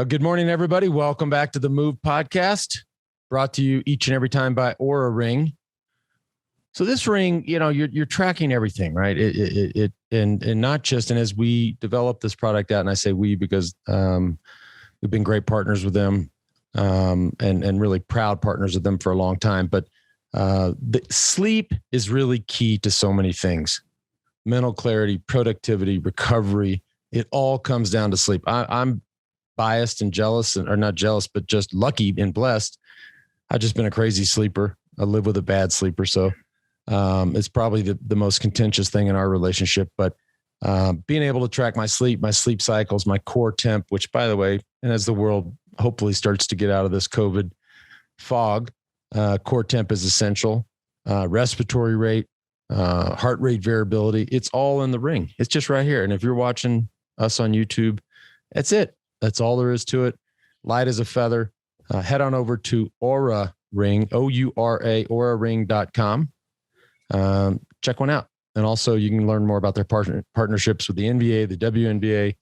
Good morning, everybody. Welcome back to the Move podcast, brought to you each and every time by Oura Ring. So this ring, you're tracking everything, right? And not just, and as we develop this product out, and I say we because we've been great partners with them and really proud partners with them for a long time. But the sleep is really key to so many things: mental clarity, productivity, recovery. It all comes down to sleep. I'm biased and jealous, or not jealous, but just lucky and blessed. I've just been a crazy sleeper. I live with a bad sleeper. So it's probably the most contentious thing in our relationship. But being able to track my sleep cycles, my core temp, which, by the way, and as the world hopefully starts to get out of this COVID fog, core temp is essential. Respiratory rate, heart rate variability, it's all in the ring. It's just right here. And if you're watching us on YouTube, that's it. That's all there is to it. Light as a feather. Head on over to Oura Ring, O-U-R-A, auraring.com. Check one out. And also you can learn more about their partnerships with the NBA, the WNBA,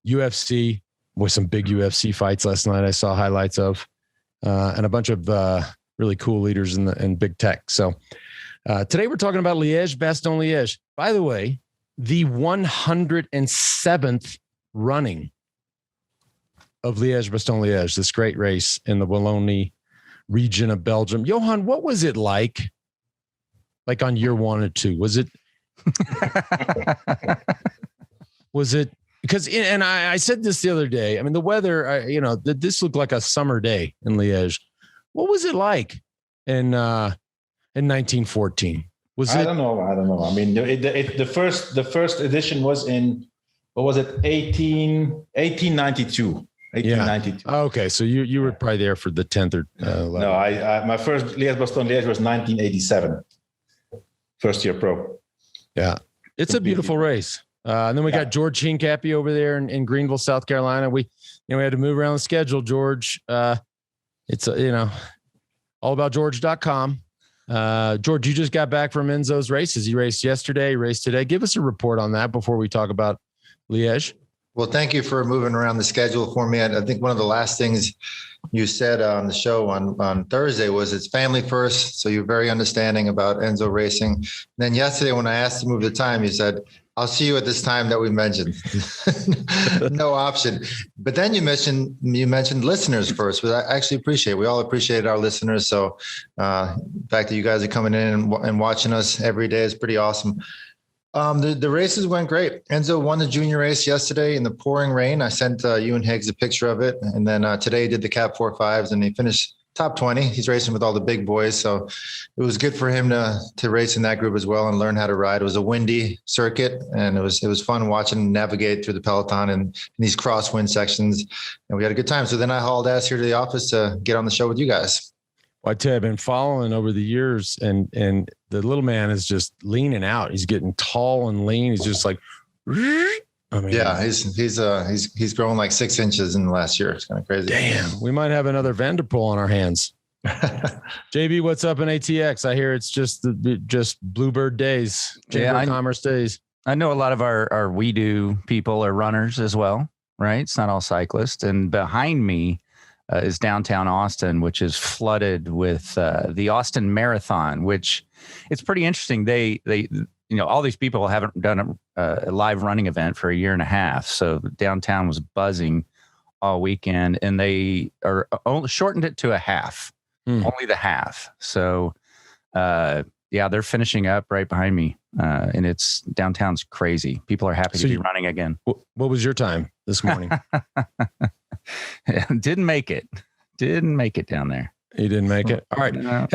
UFC, with some big UFC fights last night I saw highlights of, and a bunch of really cool leaders in big tech. So today we're talking about Liège-Bastogne-Liège. By the way, the 107th running of Liège-Bastogne-Liège, this great race in the Wallonie region of Belgium. Johan, what was it like on year 1 or 2? Was it because, and I said this the other day, I mean, the weather, this looked like a summer day in Liège. What was it like in 1914? I don't know. I mean, the first edition was in, what was it? 1892. 1892. Yeah. Okay. So you were probably there for the 10th or 11th. No, my first Liège-Bastogne-Liège was 1987. First year pro. Yeah. It's a beautiful race. And then we got George Hincapie over there in Greenville, South Carolina. We had to move around the schedule, George. It's all about George.com. George, you just got back from Enzo's races. You raced yesterday, you raced today. Give us a report on that before we talk about Liège. Well, thank you for moving around the schedule for me. I think one of the last things you said on the show on Thursday was it's family first. So you're very understanding about Enzo racing. And then yesterday, when I asked to move the time, you said, I'll see you at this time that we mentioned. No option. But then you mentioned listeners first, which I actually appreciate. We all appreciate our listeners. So the fact that you guys are coming in and watching us every day is pretty awesome. The races went great. Enzo won the junior race yesterday in the pouring rain. I sent you and Higgs a picture of it. And then today he did the Cap 4.5s and he finished top 20. He's racing with all the big boys. So it was good for him to race in that group as well and learn how to ride. It was a windy circuit and it was fun watching him navigate through the peloton and in these crosswind sections. And we had a good time. So then I hauled ass here to the office to get on the show with you guys. Well, I tell you, I've been following over the years, and the little man is just leaning out. He's getting tall and lean. He's just like, I mean, yeah, he's grown like 6 inches in the last year. It's kind of crazy. Damn, we might have another Vanderpool on our hands. JB, what's up in ATX? I hear it's just Bluebird days, Chamber of Commerce days. I know a lot of our We Do people are runners as well, right? It's not all cyclists. And behind me is downtown Austin, which is flooded with the Austin Marathon, which it's pretty interesting. They all these people haven't done a live running event for a year and a half. So downtown was buzzing all weekend, and they are shortened it to a half, only the half. So they're finishing up right behind me, and it's downtown's crazy. People are happy to be running again. What was your time this morning? Didn't make it down there. You didn't make it. All right.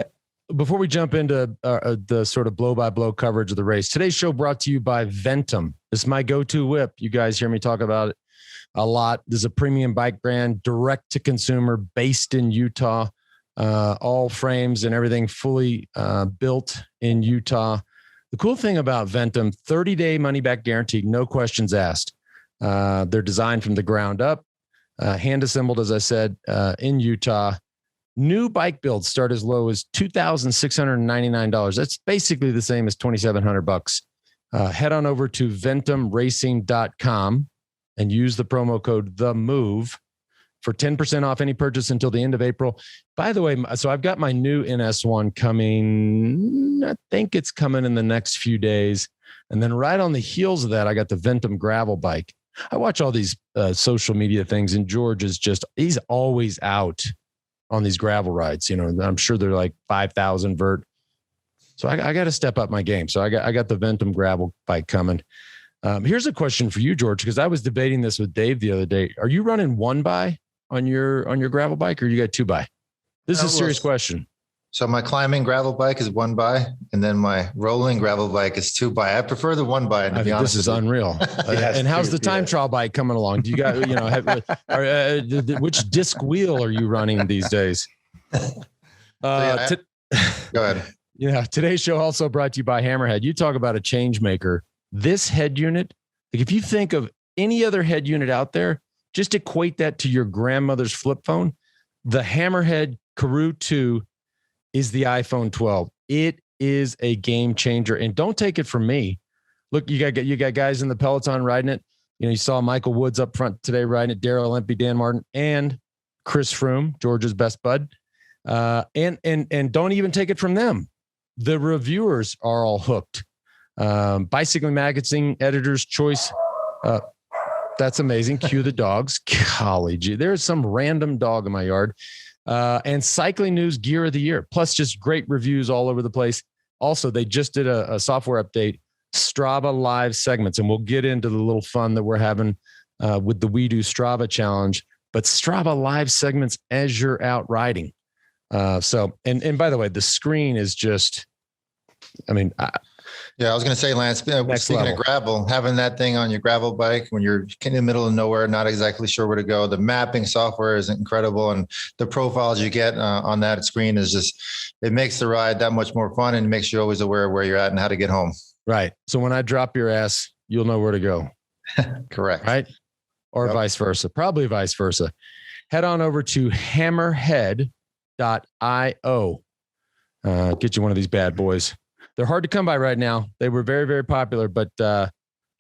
Before we jump into the sort of blow-by-blow coverage of the race, today's show brought to you by OVENTUM. This is my go-to whip. You guys hear me talk about it a lot. This is a premium bike brand, direct-to-consumer, based in Utah. All frames and everything fully built in Utah. The cool thing about OVENTUM, 30-day money-back guarantee, no questions asked. They're designed from the ground up, hand-assembled, as I said, in Utah. New bike builds start as low as $2,699. That's basically the same as $2,700. Head on over to ventumracing.com and use the promo code THEMOVE for 10% off any purchase until the end of April. By the way, so I've got my new NS1 coming. I think it's coming in the next few days. And then right on the heels of that, I got the OVENTUM gravel bike. I watch all these social media things, and George is he's always out on these gravel rides. You know, I'm sure they're like 5,000 vert. So I got to step up my game. So I got the OVENTUM gravel bike coming. Here's a question for you, George, because I was debating this with Dave the other day. Are you running 1x on your gravel bike, or you got 2x? This is a serious question. So my climbing gravel bike is 1x, and then my rolling gravel bike is 2x. I prefer the 1x. To be honest, this is unreal. And how's the time trial bike coming along? Do you got which disc wheel are you running these days? Go ahead. Yeah, today's show also brought to you by Hammerhead. You talk about a change maker. This head unit, like if you think of any other head unit out there, just equate that to your grandmother's flip phone. The Hammerhead Karoo 2 is the iPhone 12. It is a game changer, and don't take it from me. Look, you got guys in the Peloton riding it. You know, you saw Michael Woods up front today riding it, Darrell Empey, Dan Martin, and Chris Froome, George's best bud. And don't even take it from them. The reviewers are all hooked. Bicycling Magazine Editor's Choice. That's amazing. Cue the dogs. Golly gee, there's some random dog in my yard. And Cycling News Gear of the Year. Plus just great reviews all over the place. Also, they just did a software update, Strava Live segments. And we'll get into the little fun that we're having with the We Do Strava challenge. But Strava Live segments as you're out riding. And by the way, the screen is just, I mean, I was going to say, Lance, speaking of gravel, having that thing on your gravel bike when you're in the middle of nowhere, not exactly sure where to go, the mapping software is incredible. And the profiles you get on that screen is just, it makes the ride that much more fun and makes you always aware of where you're at and how to get home. Right. So when I drop your ass, you'll know where to go. Correct. Right. Or vice versa, probably vice versa. Head on over to hammerhead.io. Get you one of these bad boys. They're hard to come by right now. They were very, very popular, but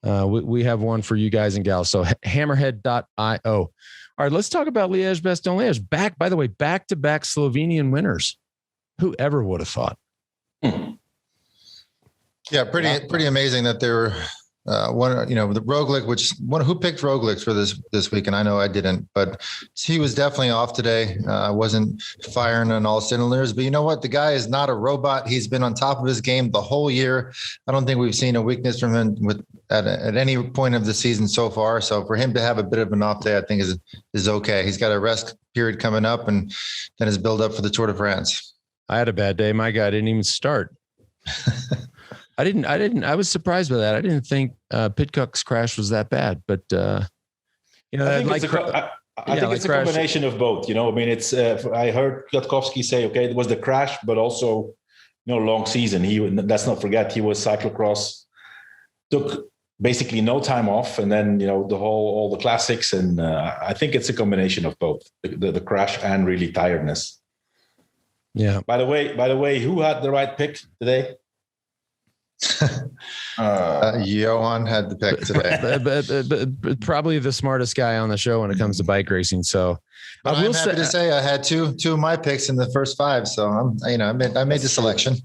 we have one for you guys and gals. So hammerhead.io. All right, let's talk about Liège-Bastogne-Liège. Back-to-back Slovenian winners. Whoever would have thought? Yeah, pretty amazing that they were the Roglic, who picked Roglic for this week? And I know I didn't, but he was definitely off today. Wasn't firing on all cylinders, but you know what? The guy is not a robot. He's been on top of his game the whole year. I don't think we've seen a weakness from him at any point of the season so far. So for him to have a bit of an off day, I think is okay. He's got a rest period coming up and then his build up for the Tour de France. I had a bad day. My guy didn't even start. I was surprised by that. I didn't think Pidcock's crash was that bad, but I think it's a combination of both. You know, I mean, it's I heard Kwiatkowski say, okay, it was the crash, but also, long season. Let's not forget he was cyclocross, took basically no time off, and then all the classics, and I think it's a combination of both the crash and really tiredness. Yeah. By the way, who had the right pick today? Johan had the pick today. Probably the smartest guy on the show when it comes to bike racing. So I'm happy to say I had two of my picks in the first five. So I made the selection.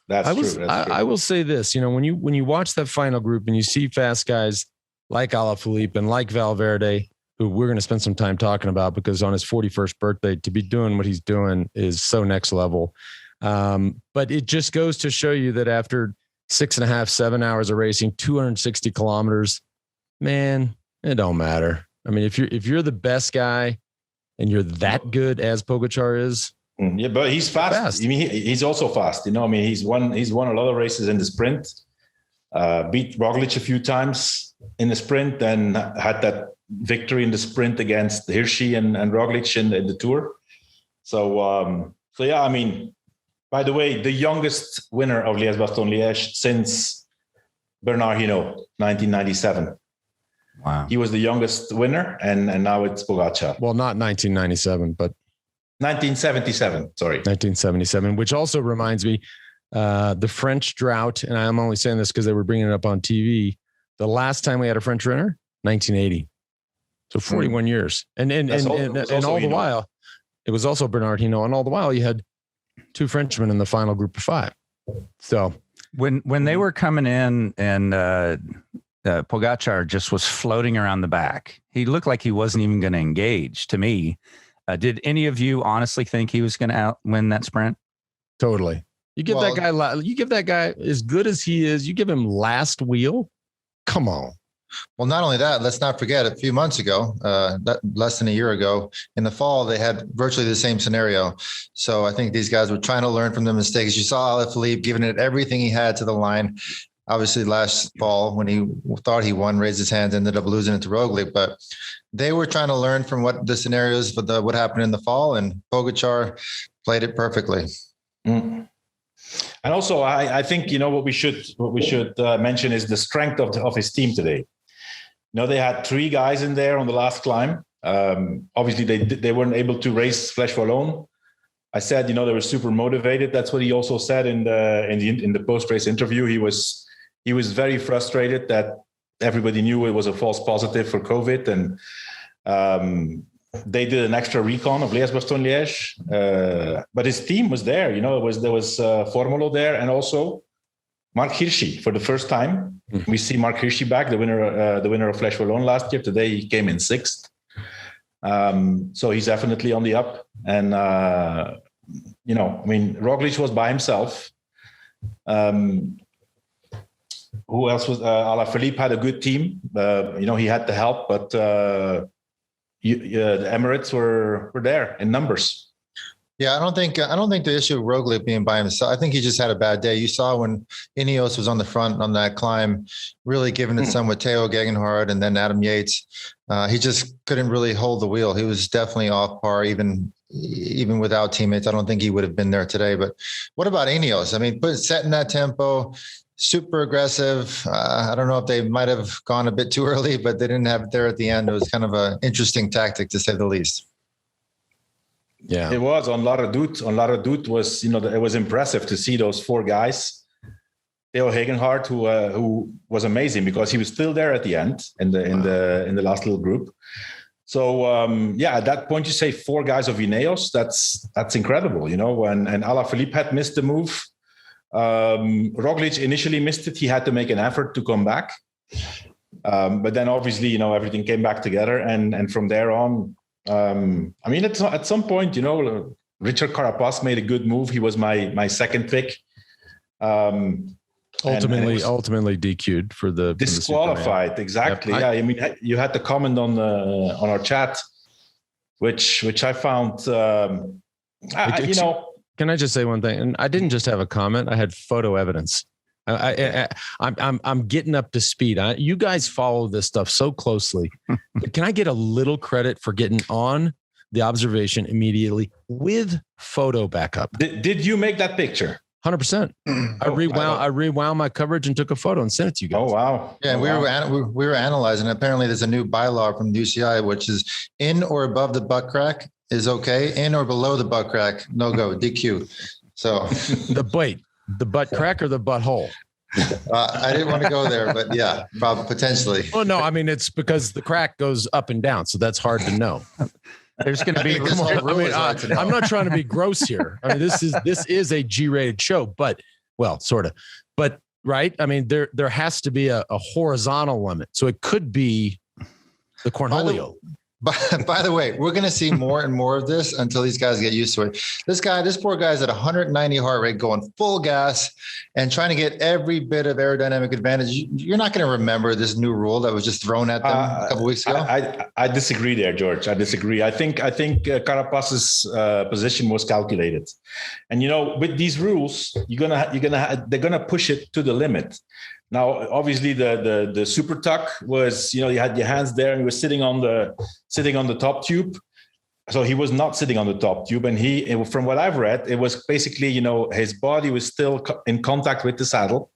That's true. I will say this, when you watch that final group and you see fast guys like Alaphilippe and like Valverde, who we're going to spend some time talking about because on his 41st birthday, to be doing what he's doing is so next level. But it just goes to show you that after 6.5, 7 hours of racing, 260 kilometers, man, it don't matter. I mean, if you're the best guy and you're that good as Pogacar is. Yeah, but he's fast. I mean, he's also fast. I mean, he's won a lot of races in the sprint, beat Roglic a few times in the sprint, and had that victory in the sprint against Hirschi and Roglic in the Tour. So yeah, I mean, by the way, the youngest winner of Liège-Bastogne-Liège since Bernard Hinault, 1997. Wow. He was the youngest winner, and now it's Pogacar. Well, not 1997, but 1977. Sorry. 1977, which also reminds me, the French drought, and I'm only saying this because they were bringing it up on TV. The last time we had a French winner, 1980. So 41 years. And all the while, it was also Bernard Hinault. And all the while, you had 2 Frenchmen in the final group of 5. So when they were coming in and Pogacar just was floating around the back, he looked like he wasn't even going to engage to me. Did any of you honestly think he was going to win that sprint? Totally. You give that guy as good as he is, you give him last wheel. Come on. Well, not only that, let's not forget a few months ago, less than a year ago in the fall, they had virtually the same scenario. So I think these guys were trying to learn from the mistakes. You saw Alaphilippe giving it everything he had to the line. Obviously last fall when he thought he won, raised his hands, ended up losing it to Roglic, but they were trying to learn from what the scenarios for what happened in the fall, and Pogacar played it perfectly. Mm. And also, I think, what we should mention is the strength of his team today. They had 3 guys in there on the last climb. Obviously, they weren't able to race Flèche Wallonne. I said, they were super motivated. That's what he also said in the post-race interview. He was very frustrated that everybody knew it was a false positive for COVID, and they did an extra recon of Liège-Bastogne-Liège. But his team was there. There was Formolo there, and also Mark Hirschi for the first time. Mm-hmm. We see Mark Hirschi back, the winner of Flèche Wallonne last year. Today he came in 6th. So he's definitely on the up. And, Roglic was by himself. Who else was? Alaphilippe had a good team. He had the help, but the Emirates were there in numbers. Yeah, I don't think the issue of Roglic being by himself. I think he just had a bad day. You saw when Ineos was on the front on that climb, really giving it some with Theo Gegenhardt and then Adam Yates. He just couldn't really hold the wheel. He was definitely off par, even without teammates. I don't think he would have been there today. But what about Ineos? I mean, setting that tempo, super aggressive. I don't know if they might have gone a bit too early, but they didn't have it there at the end. It was kind of an interesting tactic, to say the least. Yeah, it was on La Redoute. On La Redoute was, it was impressive to see those 4 guys. Theo Gegenhardt, who was amazing because he was still there at the end in the last little group. So at that point you say 4 guys of Ineos. That's incredible, And Alaphilippe had missed the move. Roglic initially missed it. He had to make an effort to come back, but then obviously everything came back together, and from there on. At some point, Richard Carapaz made a good move. He was my second pick. Ultimately DQ'd for the disqualified. Exactly. Yep. You had the comment on our chat, which I found. Can I just say one thing? And I didn't just have a comment. I had photo evidence. I'm getting up to speed. You guys follow this stuff so closely. Can I get a little credit for getting on the observation immediately with photo backup? Did you make that picture? 100%. I rewound my coverage and took a photo and sent it to you guys. Oh, wow. Yeah, we were analyzing. Apparently there's a new bylaw from the UCI, which is in or above the butt crack is okay. In or below the butt crack, no go, DQ. So the butt crack or the butthole? I didn't want to go there, but yeah, probably potentially. Well, no, it's because the crack goes up and down, so that's hard to know. There's going to be. I'm not trying to be gross here. This is a G-rated show, but sort of. But right, there has to be a horizontal limit, so it could be the cornholio. By the way, we're going to see more and more of this until these guys get used to it. This poor guy's at 190 heart rate going full gas and trying to get every bit of aerodynamic advantage. You're not going to remember this new rule that was just thrown at them a couple weeks ago. I disagree there, George. I disagree. I think Carapaz's position was calculated. And, with these rules, they're going to push it to the limit. Now, obviously, the super tuck was, you had your hands there and you were sitting on the top tube. So he was not sitting on the top tube. And from what I've read, it was basically, his body was still in contact with the saddle.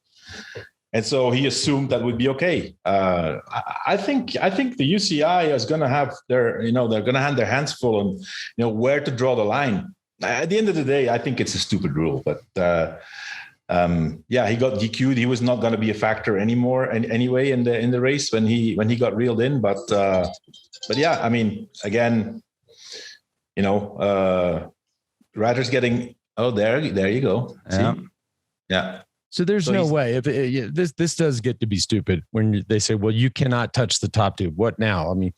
And so he assumed that would be okay. I think the UCI is going to have they're going to have their hands full on, where to draw the line. At the end of the day, I think it's a stupid rule, but he got DQ'd. He was not going to be a factor anymore anyway in the race when he got reeled in. But yeah, I mean, again, riders getting, there you go. Yeah. See? Yeah. So there's no way if this does get to be stupid when they say, well, you cannot touch the top tube. What now? I mean,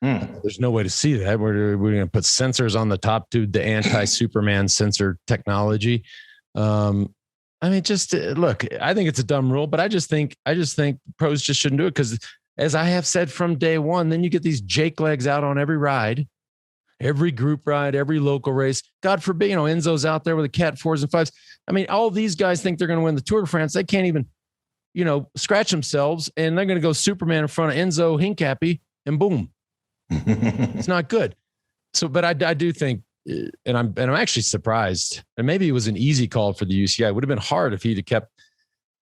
there's no way to see that. We're going to put sensors on the top tube, the anti-Superman sensor technology. I mean, just look, I think it's a dumb rule, but I just think pros just shouldn't do it because, as I have said from day one, then you get these Jake legs out on every ride, every group ride, every local race. God forbid, Enzo's out there with the Cat 4s and 5s. I mean, all these guys think they're going to win the Tour de France. They can't even, scratch themselves, and they're going to go Superman in front of Enzo Hincapie, and boom, it's not good. So, but I do think. And I'm actually surprised. And maybe it was an easy call for the UCI. It would have been hard if he'd have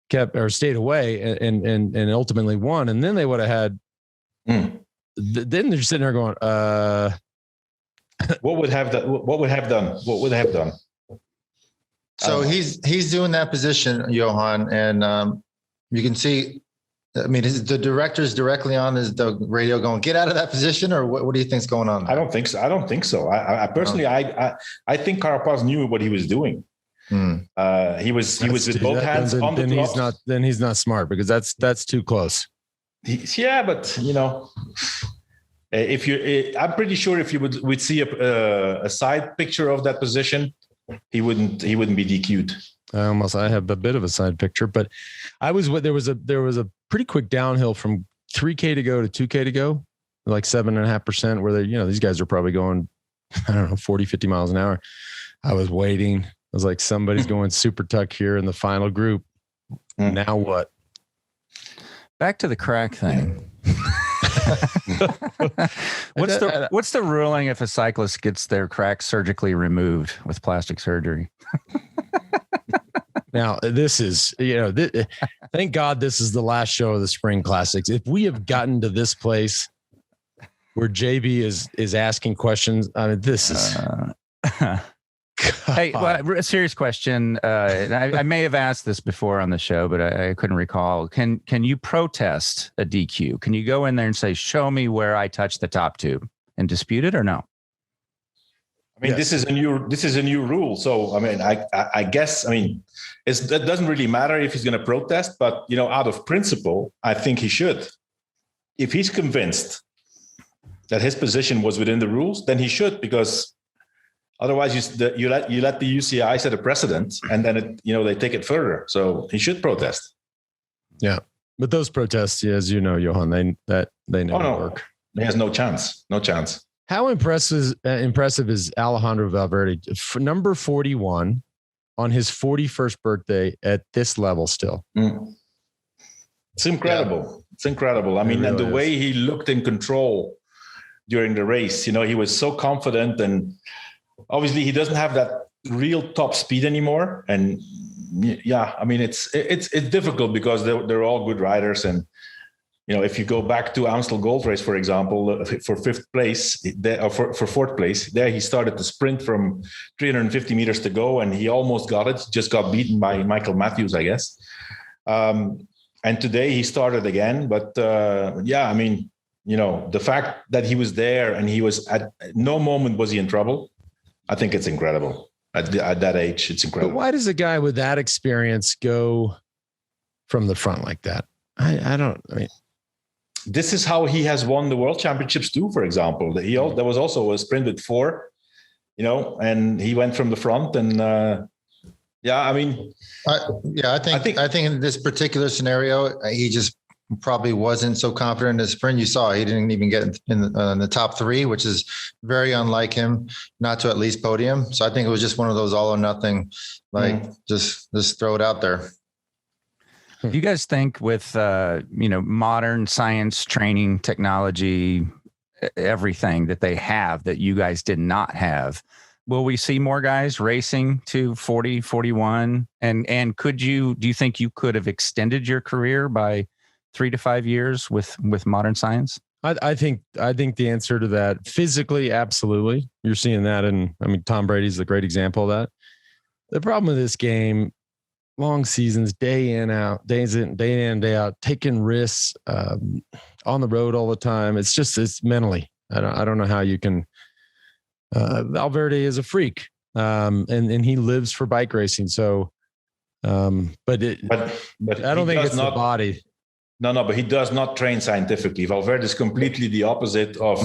kept or stayed away and ultimately won. And then they would have had. Then they're sitting there going, what would have done? So he's doing that position, Johan, and you can see. I mean, is the director's directly on the radio going, get out of that position, or what do you think's going on there? I don't think so. I personally, I think Carapaz knew what he was doing. He was with both hands on the gloves. Then he's not smart because that's too close. But I'm pretty sure if you would see a side picture of that position, he wouldn't be DQ'd. I have a bit of a side picture, but there was a pretty quick downhill from 3K to go to 2K to go, like 7.5%, where these guys are probably going, 40, 50 miles an hour. I was waiting. I was like, somebody's going super tuck here in the final group. Now what? Back to the crack thing. What's the ruling if a cyclist gets their crack surgically removed with plastic surgery? Now, this is, thank God this is the last show of the Spring Classics. If we have gotten to this place where JB is asking questions, I mean, this is. Hey, a serious question. I may have asked this before on the show, but I couldn't recall. Can you protest a DQ? Can you go in there and say, show me where I touched the top tube, and dispute it, or no? I mean, yes. This is a new rule. So, I mean, I guess, I mean, it doesn't really matter if he's going to protest, but, out of principle, I think he should. If he's convinced that his position was within the rules, then he should, because otherwise you let the UCI set a precedent, and then they take it further. So he should protest. Yeah. But those protests, as you know, Johan, they never work. He has no chance. No chance. How impressive is Alejandro Valverde, number 41 on his 41st birthday at this level still? It's incredible. Yeah. It's incredible. I mean, really, and the way he looked in control during the race, he was so confident, and obviously he doesn't have that real top speed anymore. And yeah, I mean, it's difficult because they're all good riders. And, if you go back to Amstel Gold Race, for example, for fifth place, for fourth place, there he started the sprint from 350 meters to go, and he almost got it, just got beaten by Michael Matthews, I guess. And today he started again. But yeah, I mean, the fact that he was there and he was at no moment was he in trouble, I think it's incredible. At that age, it's incredible. But why does a guy with that experience go from the front like that? I mean, this is how he has won the world championships too, for example. There was also a sprint with 4, and he went from the front. And yeah, I mean, I think in this particular scenario, he just probably wasn't so confident in the sprint. You saw he didn't even get in the top 3, which is very unlike him, not to at least podium. So I think it was just one of those all or nothing, just throw it out there. Do you guys think with, modern science, training, technology, everything that they have that you guys did not have, will we see more guys racing to 40, 41? And do you think you could have extended your career by 3 to 5 years with modern science? I think the answer to that, physically, absolutely. You're seeing that. And I mean, Tom Brady's a great example of that. The problem with this game, long seasons, day in, day out, taking risks, on the road all the time. It's mentally, I don't know how you can, Valverde is a freak. And he lives for bike racing. So, but I don't think it's the body. No, but he does not train scientifically. Valverde is completely the opposite of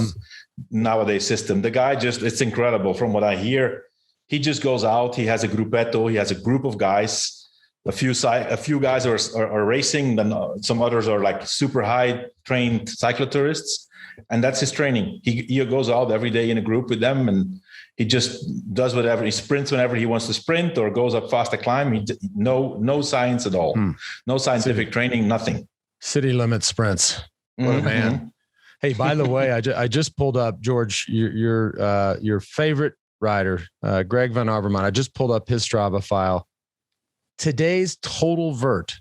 nowadays system. The guy it's incredible from what I hear. He just goes out. He has a gruppetto. He has a group of guys. A few guys are racing. Then some others are like super high trained cyclotourists. And that's his training. He goes out every day in a group with them, and he just does whatever. He sprints whenever he wants to sprint, or goes up fast to climb. No science at all. No scientific training, nothing. City limit sprints. What a man. Hey, by the way, I just pulled up, George, your favorite rider, Greg Van Avermaet. I just pulled up his Strava file. Today's total vert,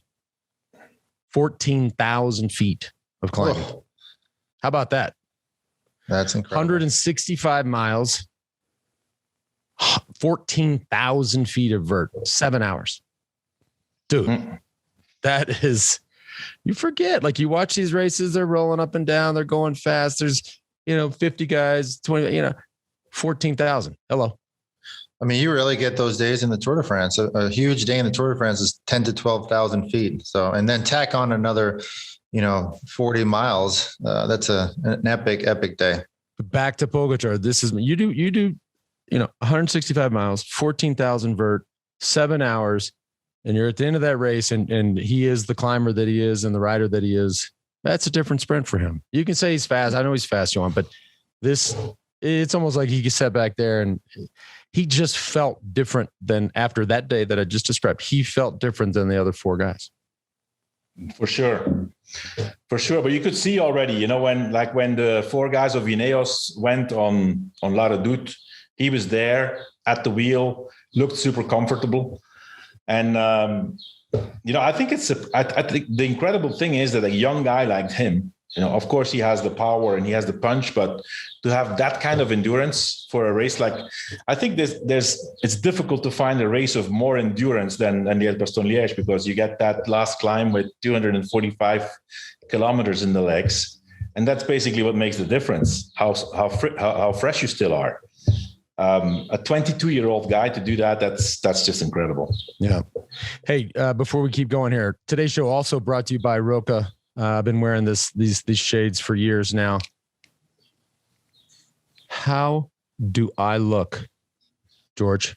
14,000 feet of climbing. Oh. How about that? That's incredible. 165 miles, 14,000 feet of vert, 7 hours. Dude, that is, you forget, like you watch these races, they're rolling up and down, they're going fast. There's, 50 guys, 20, 14,000. Hello. I mean, you really get those days in the Tour de France. A huge day in the Tour de France is 10 to 12,000 feet. So, and then tack on another, 40 miles. That's an epic day. Back to Pogacar. This is, you do, 165 miles, 14,000 vert, 7 hours, and you're at the end of that race, and he is the climber that he is and the rider that he is. That's a different sprint for him. You can say he's fast. I know he's fast, Johan, but it's almost like he sat back there and he just felt different than after that day that I just described. He felt different than the other four guys. For sure. But you could see already, when the four guys of Ineos went on La Redoute, he was there at the wheel, looked super comfortable. And, I think I think the incredible thing is that a young guy like him, of course he has the power and he has the punch, but to have that kind of endurance for a race, I think it's difficult to find a race of more endurance than Liège-Bastogne-Liège, because you get that last climb with 245 kilometers in the legs. And that's basically what makes the difference, how fresh you still are. A 22-year-old guy to do that's just incredible. Yeah. Hey, before we keep going here, today's show also brought to you by ROKA. I've been wearing these shades for years now. How do I look, George?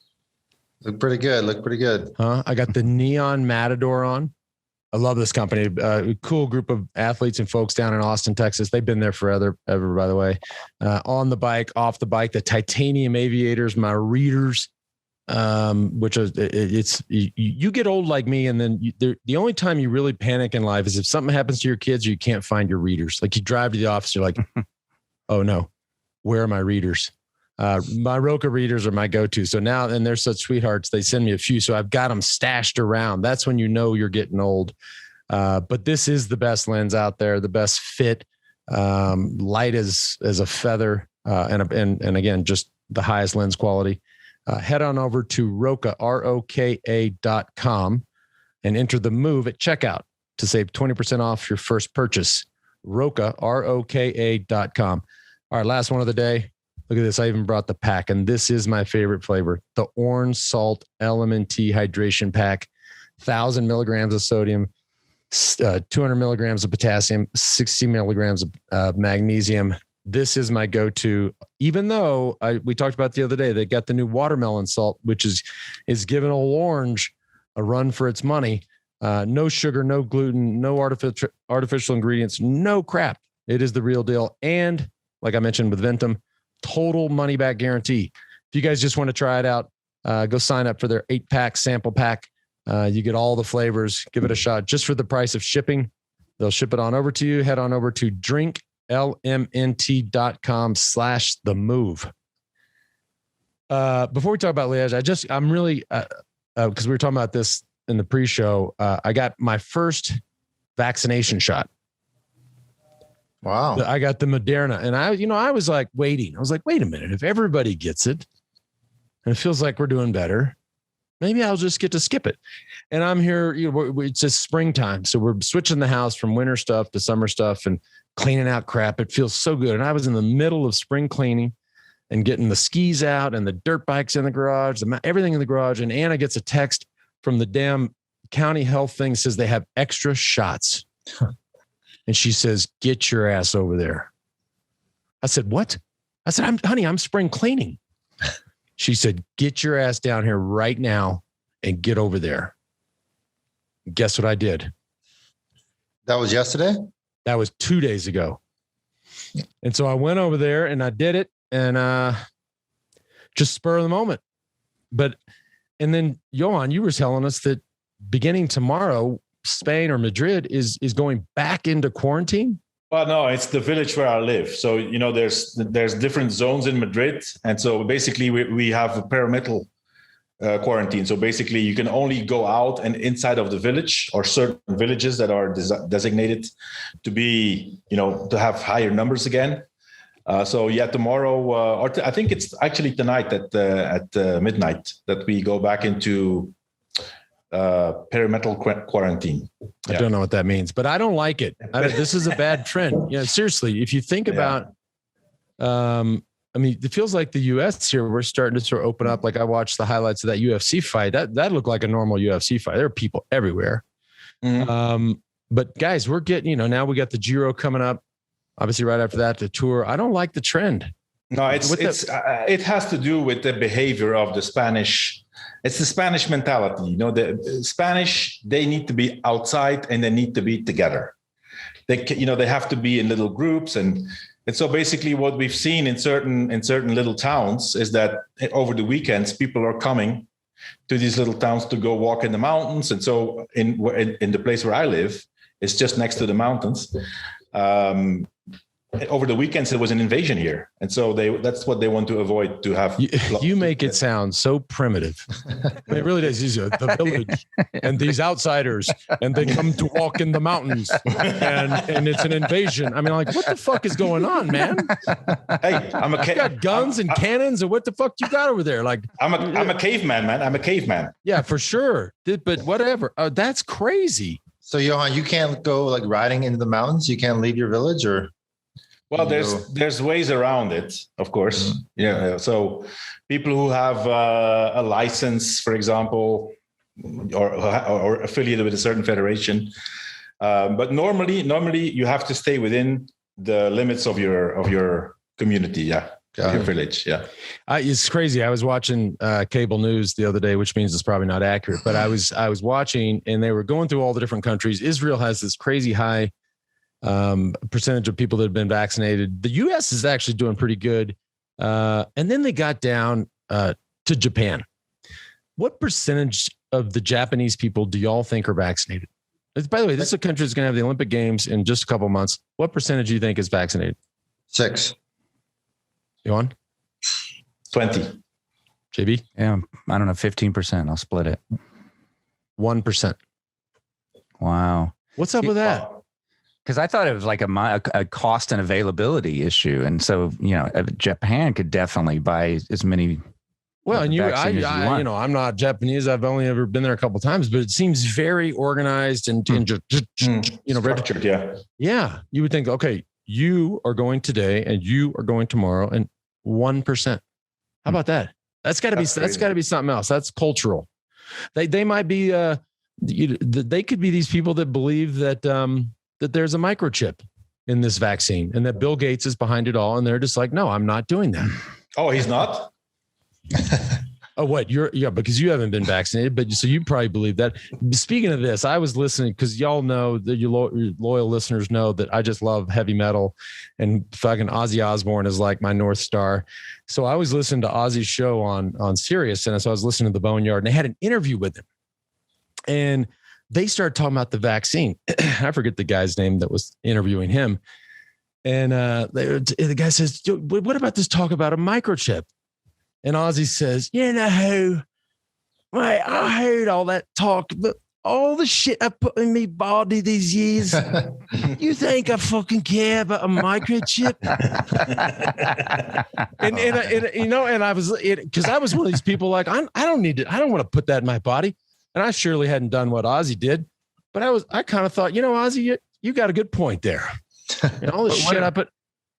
Look pretty good. Huh? I got the neon Matador on. I love this company. A cool group of athletes and folks down in Austin, Texas. They've been there forever, by the way. On the bike, off the bike, the titanium aviators, my readers, which is you get old like me, and then the only time you really panic in life is if something happens to your kids or you can't find your readers. Like you drive to the office, you're like, oh no, where are my readers? My ROKA readers are my go-to. So now, and they're such sweethearts, they send me a few. So I've got them stashed around. That's when you know you're getting old. But this is the best lens out there, the best fit, light as a feather, and again, just the highest lens quality. Head on over to ROKA, ROKA.com, and enter the move at checkout to save 20% off your first purchase. ROKA, ROKA.com. All right, last one of the day. Look at this. I even brought the pack, and this is my favorite flavor. The Orange Salt LMNT Hydration Pack, 1,000 milligrams of sodium, 200 milligrams of potassium, 60 milligrams of magnesium. This is my go-to, even though we talked about the other day, they got the new watermelon salt, which is giving Old Orange a run for its money. No sugar, no gluten, no artificial ingredients, no crap. It is the real deal. And like I mentioned with Ventum, total money back guarantee. If you guys just want to try it out, go sign up for their 8-pack sample pack. You get all the flavors. Give it a shot just for the price of shipping. They'll ship it on over to you. Head on over to drinklmnt.com/themove. Before we talk about Liège, I'm really, because we were talking about this in the pre-show, I got my first vaccination shot. Wow. I got the Moderna, and I was like waiting. I was like, wait a minute. If everybody gets it and it feels like we're doing better, maybe I'll just get to skip it. And I'm here, it's just springtime. So we're switching the house from winter stuff to summer stuff and cleaning out crap. It feels so good. And I was in the middle of spring cleaning and getting the skis out and the dirt bikes in the garage, everything in the garage. And Anna gets a text from the damn county health thing, says they have extra shots. And she says, get your ass over there. I said, what? I said, honey, I'm spring cleaning. She said, get your ass down here right now and get over there. Guess what I did? That was yesterday? That was 2 days ago. And so I went over there and I did it, and just spur of the moment. And then Johan, you were telling us that beginning tomorrow, Spain or Madrid is going back into quarantine. Well, no, it's the village where I live. So, there's different zones in Madrid. And so basically we have a perimeter quarantine. So basically you can only go out and inside of the village, or certain villages that are designated to be, to have higher numbers again. Tomorrow, I think it's actually tonight at midnight that we go back into perimeter quarantine. I don't know what that means, but I don't like it. This is a bad trend. Yeah, seriously. If you think about, it feels like the U.S. here, we're starting to sort of open up. Like I watched the highlights of that UFC fight. That looked like a normal UFC fight. There are people everywhere. Mm-hmm. But guys, we're getting, now we got the Giro coming up. Obviously, right after that, the Tour. I don't like the trend. No, it has to do with the behavior of the Spanish. It's the Spanish mentality. The Spanish, they need to be outside and they need to be together. They have to be in little groups. And so basically what we've seen in certain little towns is that over the weekends, people are coming to these little towns to go walk in the mountains. And so in the place where I live, it's just next to the mountains. Over the weekends, there was an invasion here. And so that's what they want to avoid, to have. You make it sound so primitive. It really does. The village and these outsiders, and they come to walk in the mountains, and it's an invasion. I mean, like, what the fuck is going on, man? Hey, you got guns and cannons, or what the fuck you got over there? Like, I'm a caveman, man. I'm a caveman. Yeah, for sure. But whatever. That's crazy. So, Johan, you can't go like riding into the mountains. You can't leave your village, or. Well, there's ways around it, of course. Mm-hmm. Yeah. So people who have a license, for example, or affiliated with a certain federation, but normally you have to stay within the limits of your community. Yeah. Your village. Yeah. It's crazy. I was watching cable news the other day, which means it's probably not accurate, but I was watching, and they were going through all the different countries. Israel has this crazy high percentage of people that have been vaccinated. The US is actually doing pretty good. And then they got down to Japan. What percentage of the Japanese people do y'all think are vaccinated? By the way, this is a country that's going to have the Olympic Games in just a couple of months. What percentage do you think is vaccinated? 6. You on? 20. JB? Yeah, I don't know, 15%. I'll split it. 1%. Wow. What's up with that? Because I thought it was like a cost and availability issue. And so, Japan could definitely buy as many. Well, and I'm not Japanese. I've only ever been there a couple of times, but it seems very organized and structured. Yeah. Yeah. You would think, okay, you are going today and you are going tomorrow, and 1%. How about that? That's got to be something else. That's cultural. They might be, they could be these people that believe that there's a microchip in this vaccine and that Bill Gates is behind it all. And they're just like, no, I'm not doing that. Oh, he's not? Oh, what? Because you haven't been vaccinated, but so you probably believe that. Speaking of this, I was listening because y'all know that your loyal listeners know that I just love heavy metal, and fucking Ozzy Osbourne is like my North Star. So I was listening to Ozzy's show on Sirius. And so I was listening to the Boneyard, and they had an interview with him, and they started talking about the vaccine. I forget the guy's name that was interviewing him. And the guy says, what about this talk about a microchip? And Ozzy says, I heard all that talk, but all the shit I put in me body these years. You think I fucking care about a microchip? and I was, because I was one of these people like, I don't want to put that in my body. And I surely hadn't done what Ozzy did, but I kind of thought, Ozzy, you got a good point there. All this shit I put.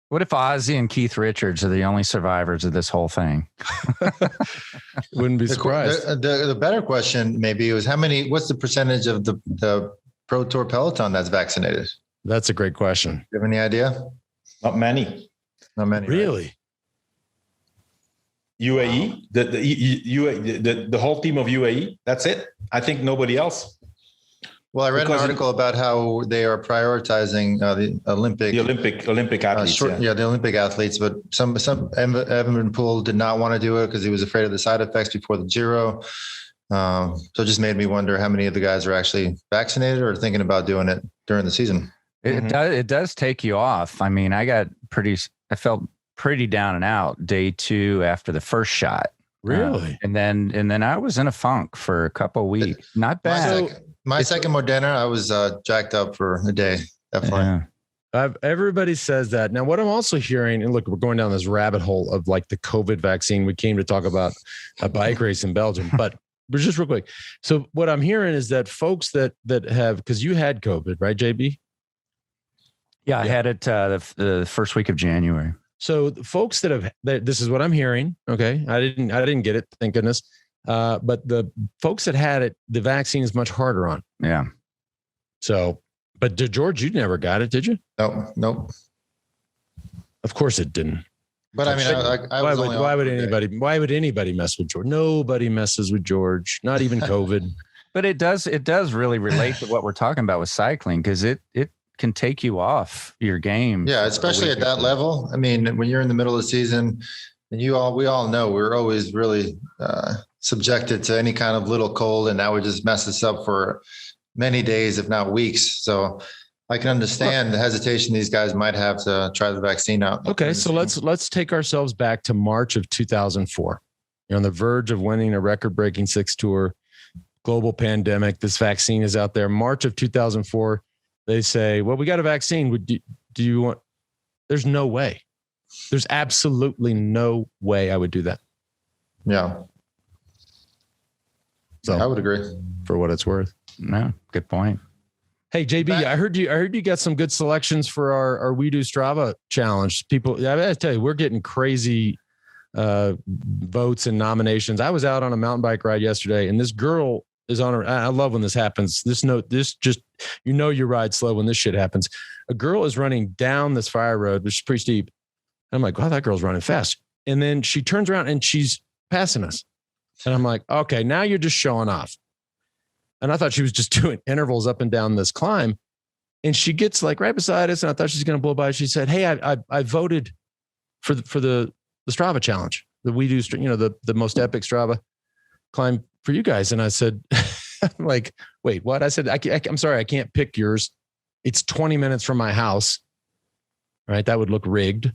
What if Ozzy and Keith Richards are the only survivors of this whole thing? Wouldn't be surprised. The better question maybe was what's the percentage of the Pro Tour peloton that's vaccinated? That's a great question. Do you have any idea? Not many. Really? Right? UAE, the whole team of UAE. That's it. I think nobody else. Well, I read an article about how they are prioritizing the Olympic athletes. The Olympic athletes, but some Evenepoel did not want to do it because he was afraid of the side effects before the Giro. So it just made me wonder how many of the guys are actually vaccinated or thinking about doing it during the season. It does take you off. I mean, I felt pretty down and out day 2 after the first shot. Really? And then I was in a funk for a couple of weeks. Not bad. My second Moderna, I was jacked up for a day. Definitely. Yeah. Everybody says that. Now, what I'm also hearing, and look, we're going down this rabbit hole of like the COVID vaccine. We came to talk about a bike race in Belgium, but just real quick. So what I'm hearing is that folks that have, because you had COVID, right, JB? Yeah, I had it the first week of January. So the folks this is what I'm hearing. Okay, I didn't get it, thank goodness. But the folks that had it, the vaccine is much harder on. Yeah. So, but George, you never got it, did you? Nope. Of course it didn't. But I mean, why would anybody mess with George? Nobody messes with George, not even COVID. But it does really relate to what we're talking about with cycling, because it can take you off your game. Yeah, especially at that level. I mean, when you're in the middle of the season, and we all know we're always really subjected to any kind of little cold, and that would just mess us up for many days, if not weeks. So I can understand the hesitation these guys might have to try the vaccine out. Okay, so let's take ourselves back to March of 2004. You're on the verge of winning a record-breaking 6 Tour, global pandemic. This vaccine is out there. March of 2004, they say, well, we got a vaccine. Do you want? There's no way. There's absolutely no way I would do that. Yeah. So I would agree. For what it's worth. No, good point. Hey, JB, I heard you got some good selections for our We Do Strava challenge. People, I gotta tell you, we're getting crazy votes and nominations. I was out on a mountain bike ride yesterday, and this girl is on her. I love when this happens. You ride slow when this shit happens. A girl is running down this fire road, which is pretty steep. I'm like, wow, that girl's running fast. And then she turns around and she's passing us. And I'm like, okay, now you're just showing off. And I thought she was just doing intervals up and down this climb. And she gets like right beside us. And I thought she's going to blow by. She said, hey, I voted for the Strava challenge, the We Do, the most epic Strava climb for you guys. And I said, I'm like, wait, what? I said, I'm sorry, I can't pick yours. It's 20 minutes from my house. Right. That would look rigged.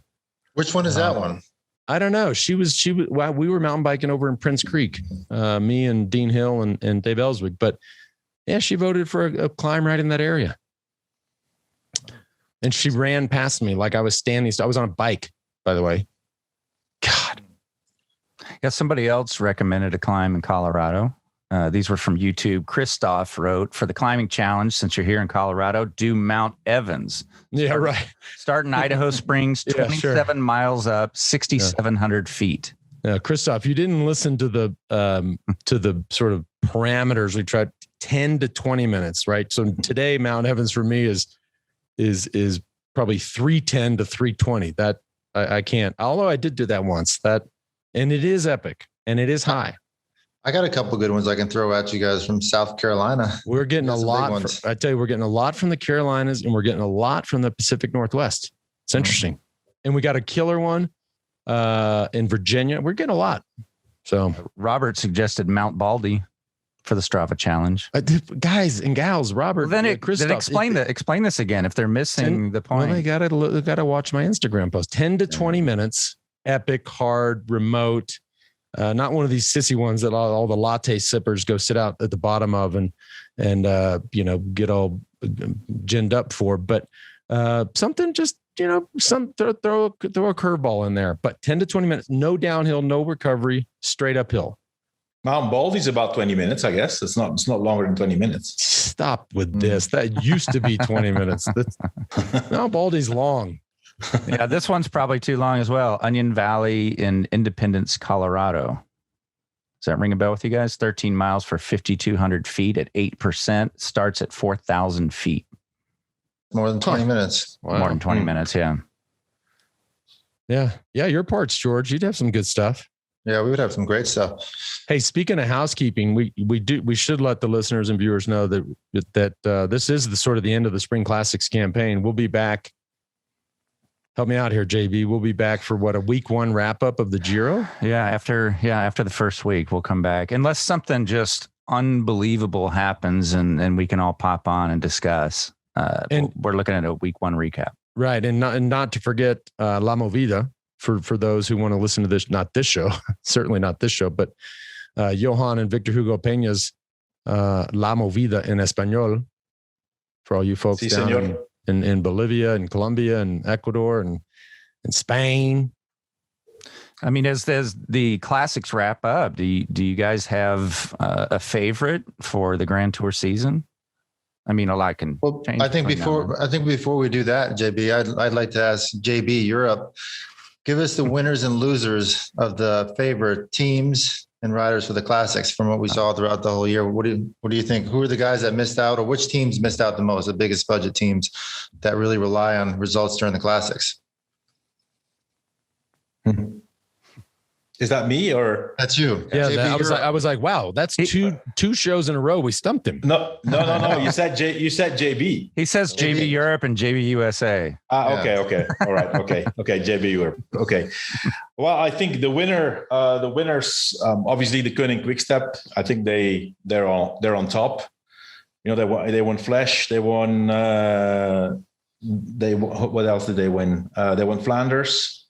Which one is that one? I don't know. She was, well, we were mountain biking over in Prince Creek, me and Dean Hill and Dave Ellswick, but yeah, she voted for a climb right in that area. And she ran past me like I was standing. I was on a bike, by the way. God. Yeah. Somebody else recommended a climb in Colorado. These were from YouTube. Christoph wrote, for the climbing challenge, since you're here in Colorado, do Mount Evans. Yeah, right. Start in Idaho Springs, 27 miles up, 6,700 feet. Yeah, Christoph, you didn't listen to the sort of parameters. We tried 10 to 20 minutes, right? So today, Mount Evans for me is probably 310 to 320. That I can't. Although I did do that once. And it is epic and it is high. I got a couple good ones I can throw at you guys from South Carolina. We're getting a lot. I tell you, we're getting a lot from the Carolinas and we're getting a lot from the Pacific Northwest. It's interesting. Mm-hmm. And we got a killer one in Virginia. We're getting a lot. So Robert suggested Mount Baldy for the Strava challenge. Guys and gals, Robert. Well, then explain this again if they're missing the point. Well, they gotta watch my Instagram post. 10 to 20 minutes, epic, hard, remote. not one of these sissy ones that all the latte sippers go sit out at the bottom of and get all ginned up for, but something just, throw a curveball in there, but 10 to 20 minutes, no downhill, no recovery, straight uphill. Mount Baldy's about 20 minutes, I guess. It's not longer than 20 minutes. Stop with this. That used to be 20 minutes. Mount Baldy's long. Yeah, this one's probably too long as well. Onion Valley in Independence, Colorado. Does that ring a bell with you guys? 13 miles for 5,200 feet at 8%. Starts at 4,000 feet. More than 20 minutes. Wow. More than 20 minutes, yeah. Yeah. Yeah, your parts, George. You'd have some good stuff. Yeah, we would have some great stuff. Hey, speaking of housekeeping, we should let the listeners and viewers know that this is the sort of the end of the Spring Classics campaign. We'll be back. Help me out here, JB. We'll be back for a week 1 wrap up of the Giro. Yeah, after the first week, we'll come back unless something just unbelievable happens and we can all pop on and discuss. And we're looking at a week 1 recap, right? And not to forget La Movida for those who want to listen to this. Not this show, certainly not this show, but Johan and Victor Hugo Peña's La Movida in Español for all you folks down in Bolivia and Colombia and Ecuador and Spain. I mean, as the classics wrap up, do you guys have a favorite for the Grand Tour season? I mean, a lot can change. I think before we do that, JB, I'd like to ask JB Europe, give us the winners and losers of the favorite teams and riders for the classics from what we saw throughout the whole year. What do you think? Who are the guys that missed out, or which teams missed out the most? The biggest budget teams that really rely on results during the classics. Mm-hmm. Is that me or that's you? Yeah, I was like, wow, that's two shows in a row. We stumped him. No. You said JB. He says JB Europe and JB USA. Okay. All right. Okay. JB Europe. Okay. Well, I think the winners, obviously the Koenig Quickstep. I think they're on top. They won Flesh. They won. What else did they win? They won Flanders,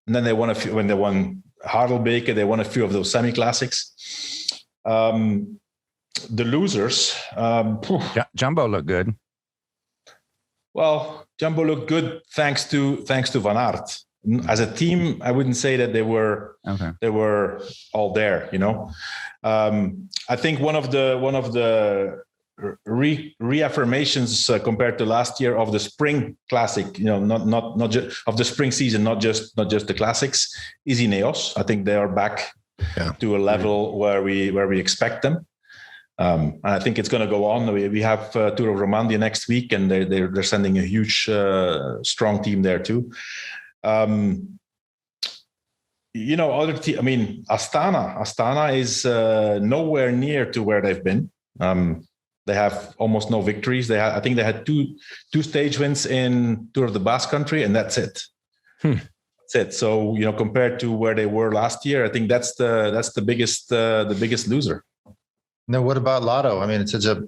and then they won a few when they won Hardelbeke. They won a few of those semi-classics. The losers. Jumbo looked good. Well, Jumbo looked good thanks to Van Aert. As a team, I wouldn't say that they were all there. I think one of the reaffirmations compared to last year of the Spring Classic, not just of the spring season, not just the classics, is Ineos. I think they are back to a level where we expect them. And I think it's going to go on. We have Tour of Romandie next week, and they're sending a huge, strong team there too. Other team. I mean, Astana is nowhere near to where they've been. They have almost no victories. I think they had two stage wins in Tour of the Basque Country, and that's it. That's it. So compared to where they were last year, I think that's the biggest loser. Now, what about Lotto? I mean, it's such a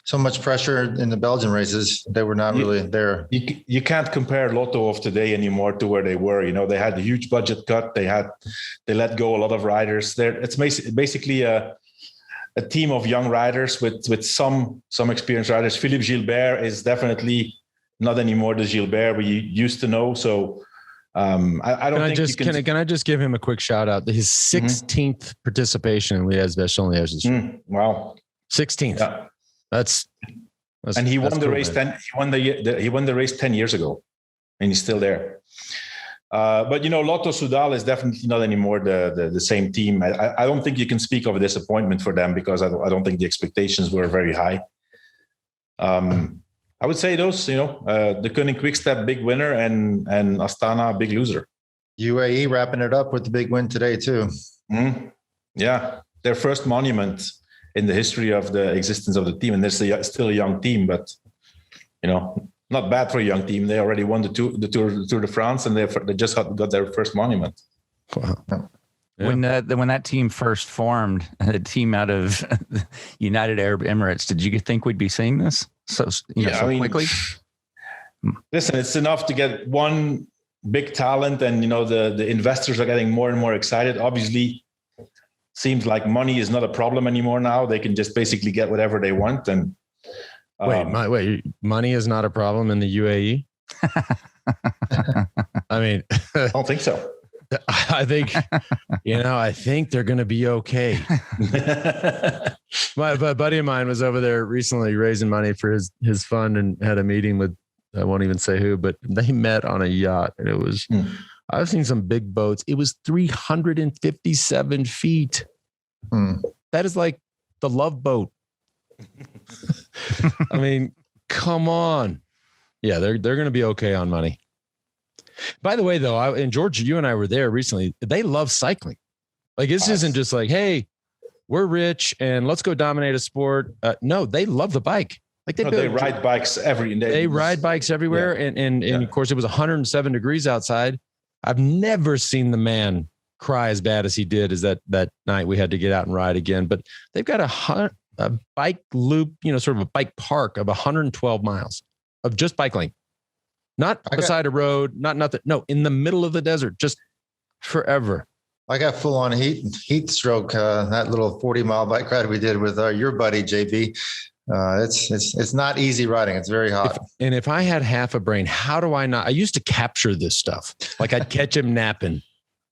so much pressure in the Belgian races. They were not really there. You can't compare Lotto of today anymore to where they were. They had a huge budget cut. They let go a lot of riders. It's basically a team of young riders with some experienced riders. Philippe Gilbert is definitely not anymore the Gilbert we used to know. So I don't think can I just give him a quick shout out? His 16th participation in Liège-Bastogne-Liège. Wow. 16th. Yeah. That's and he won the cool, race man. He won the race 10 years ago, and he's still there. But Lotto Soudal is definitely not anymore the same team. I don't think you can speak of a disappointment for them because I don't think the expectations were very high. I would say those, the Koenig Quickstep big winner and Astana big loser. UAE wrapping it up with the big win today too. Mm-hmm. Yeah, their first monument in the history of the existence of the team, and they're still a young team, but not bad for a young team. They already won the Tour de France, and they just got their first monument. Wow. Yeah. When that team first formed, a team out of United Arab Emirates, did you think we'd be seeing this so quickly? Listen, it's enough to get one big talent, and the investors are getting more and more excited. Obviously, seems like money is not a problem anymore now. They can just basically get whatever they want. And money is not a problem in the UAE. I mean, I don't think so. I think, I think they're going to be okay. My buddy of mine was over there recently raising money for his fund and had a meeting with, I won't even say who, but they met on a yacht, and it was, I've seen some big boats. It was 357 feet. That is like the Love Boat. I mean, come on. Yeah, they're going to be okay on money. By the way, though, and George, you and I were there recently. They love cycling. Like, this isn't just like, hey, we're rich and let's go dominate a sport. No, they love the bike. Like they ride bikes every day. They ride bikes everywhere. Yeah. And of course, it was 107 degrees outside. I've never seen the man cry as bad as he did as that night we had to get out and ride again. But they've got a bike loop, sort of a bike park of 112 miles of just bike lane. Not beside a road, not nothing. No, in the middle of the desert, just forever. I got full on heat stroke. That little 40-mile bike ride we did with your buddy JB. It's not easy riding. It's very hot. If I had half a brain, how do I not? I used to capture this stuff. Like, I'd catch him napping,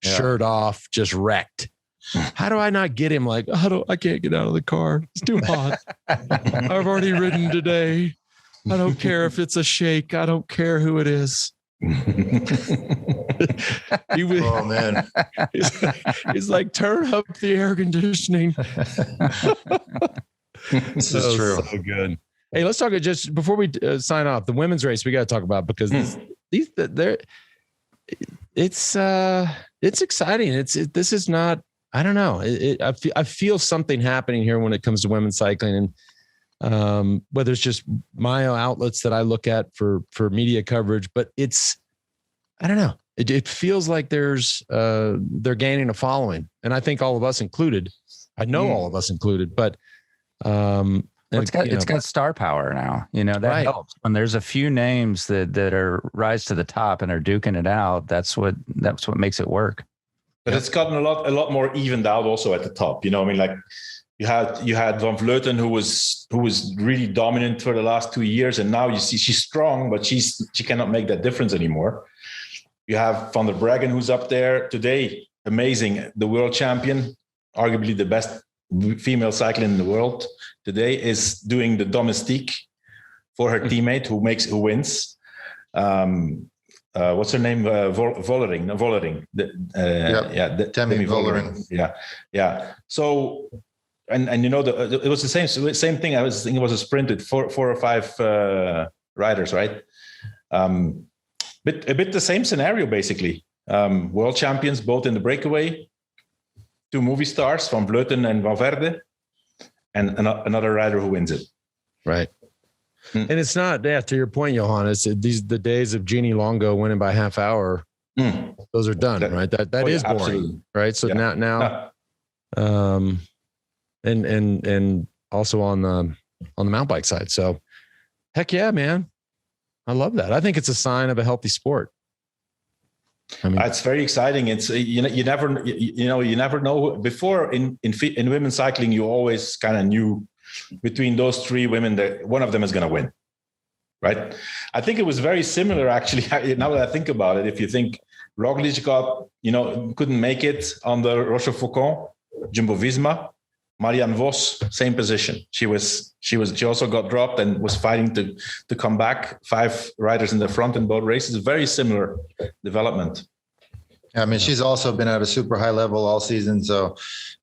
shirt off, just wrecked. How do I not get him? Like, I can't get out of the car. It's too hot. I've already ridden today. I don't care if it's a shake. I don't care who it is. Oh man. He's like, turn up the air conditioning. This is true. So good. Hey, let's talk just before we sign off. The women's race we got to talk about, because it's exciting. This is not. I don't know. I feel something happening here when it comes to women's cycling, and whether it's just my outlets that I look at for media coverage, but I don't know. It feels like they're gaining a following, and I think all of us included. I know all of us included, but it's got star power now. That helps when there's a few names that are rise to the top and are duking it out. That's what makes it work. But it's gotten a lot more evened out also at the top. Like you had Van Vleuten who was really dominant for the last 2 years, and now you see she's strong, but she cannot make that difference anymore. You have Van der Breggen who's up there today, amazing, the world champion, arguably the best female cycling in the world today, is doing the domestique for her teammate who wins. What's her name? Vollering. Demi Vollering. Yeah. So, and it was the same thing. I was thinking it was a sprint with four or five riders, right? A bit the same scenario basically. World champions, both in the breakaway. 2 movie stars, Van Vleuten and Valverde, and another rider who wins it. Right. And it's not, to your point, Johan, the days of Jeannie Longo winning by half hour, those are done, right? That is boring, absolutely. Right? So now, and also on the mountain bike side. So heck yeah, man. I love that. I think it's a sign of a healthy sport. I mean, it's very exciting. It's you never know. Before in women's cycling, you always kind of knew between those 3 women that one of them is going to win, right? I think it was very similar actually. Now that I think about it, if you think Roglic couldn't make it on the Rochefoucauld, Jumbo-Visma, Marianne Vos, same position. She also got dropped and was fighting to come back. 5 riders in the front in both races. Very similar development. I mean, she's also been at a super high level all season. So,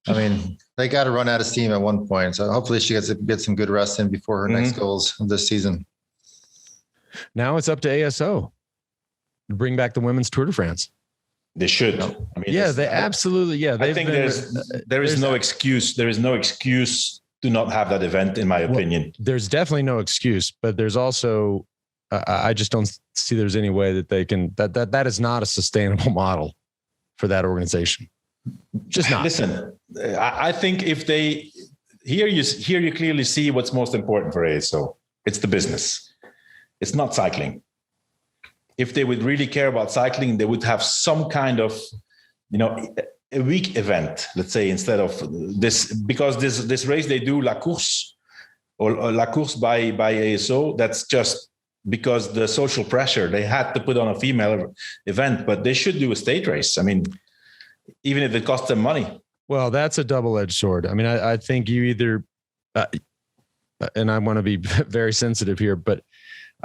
I mean, they got to run out of steam at one point. So hopefully she gets some good rest in before her next goals of this season. Now it's up to ASO to bring back the women's Tour de France. They should. I mean, they absolutely. Yeah, I think there is no excuse. There is no excuse to not have that event, in my opinion. There's definitely no excuse, but there's also, I just don't see there's any way that they can. That is not a sustainable model for that organization. Just not. Listen, I think if they here you clearly see what's most important for ASO. It's the business. It's not cycling. if they would really care about cycling, they would have some kind of, a week event, let's say, instead of this, because this race they do La Course or La Course by ASO. That's just because the social pressure, they had to put on a female event, but they should do a state race. I mean, even if it costs them money. Well, that's a double-edged sword. I mean, I think you either, and I want to be very sensitive here, but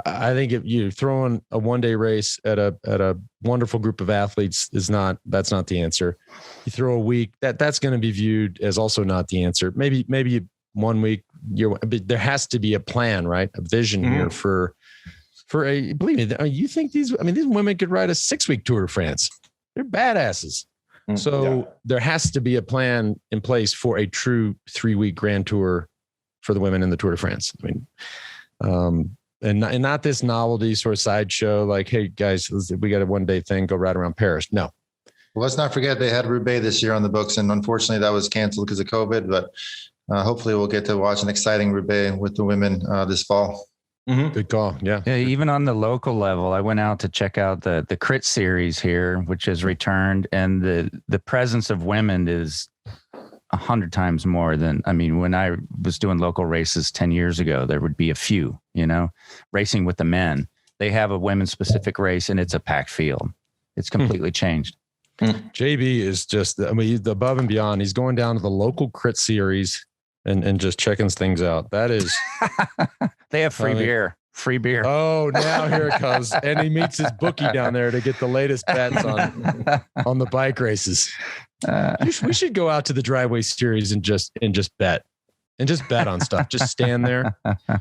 I think if you throw in a one-day race at a wonderful group of athletes that's not the answer. You throw a week, that's going to be viewed as also not the answer. Maybe 1 week, but there has to be a plan, right? A vision here for a, believe me, you think these women could ride a 6-week Tour de France. They're badasses. So there has to be a plan in place for a true 3-week Grand Tour for the women in the Tour de France. I mean, and not this novelty sort of sideshow, like, hey guys, we got a 1-day thing, go ride around Paris. No. Well, let's not forget they had Roubaix this year on the books, and unfortunately that was canceled because of COVID, but hopefully we'll get to watch an exciting Roubaix with the women this fall. Mm-hmm. Good call. Yeah. Even on the local level, I went out to check out the Crit Series here, which has returned, and the presence of women is 100 times more than, I mean, when I was doing local races 10 years ago, there would be a few, racing with the men. They have a women's specific race and it's a packed field. It's completely changed. JB is just, he's above and beyond. He's going down to the local Crit Series and just checking things out. That is, they have free beer. Free beer. Oh, now here it comes. And he meets his bookie down there to get the latest bets on the bike races. We should go out to the driveway series and just bet on stuff. Just stand there.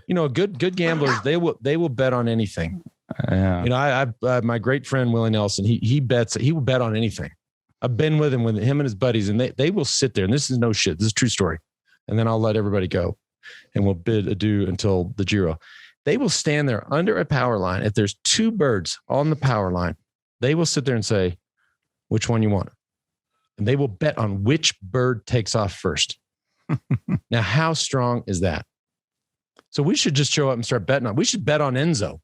Good gamblers, they will bet on anything. Yeah. I my great friend Willie Nelson, he will bet on anything. I've been with him and his buddies, and they will sit there, and this is no shit. This is a true story. And then I'll let everybody go and we'll bid adieu until the Giro. They will stand there under a power line. If there's 2 birds on the power line, they will sit there and say, which one you want? And they will bet on which bird takes off first. Now, how strong is that? So we should just show up and start betting on. We should bet on Enzo.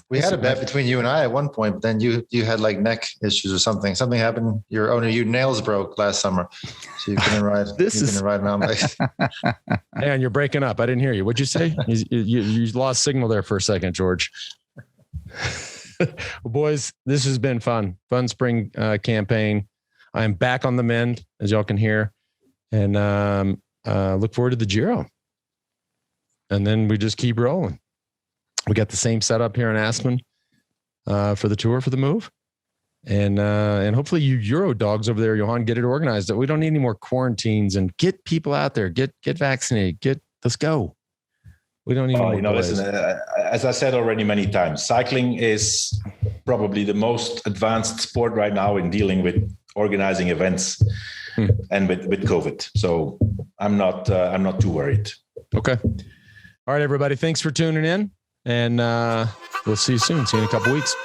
We had a bet between you and I at one point, but then you had like neck issues or something. Something happened. Your nails broke last summer, so you couldn't ride. Ride mountain bikes. Hang on, you're breaking up. I didn't hear you. What'd you say? You lost signal there for a second, George. Well, boys, this has been fun spring campaign. I am back on the mend, as y'all can hear, and look forward to the Giro. And then we just keep rolling. We got the same setup here in Aspen for the tour, for the move. And hopefully you Euro dogs over there, Johan, get it organized. We don't need any more quarantines, and get people out there, get vaccinated, let's go. We don't need more delays. Listen, as I said already many times, cycling is probably the most advanced sport right now in dealing with organizing events and with COVID. So I'm not too worried. Okay. All right, everybody. Thanks for tuning in. And we'll see you soon. See you in a couple weeks.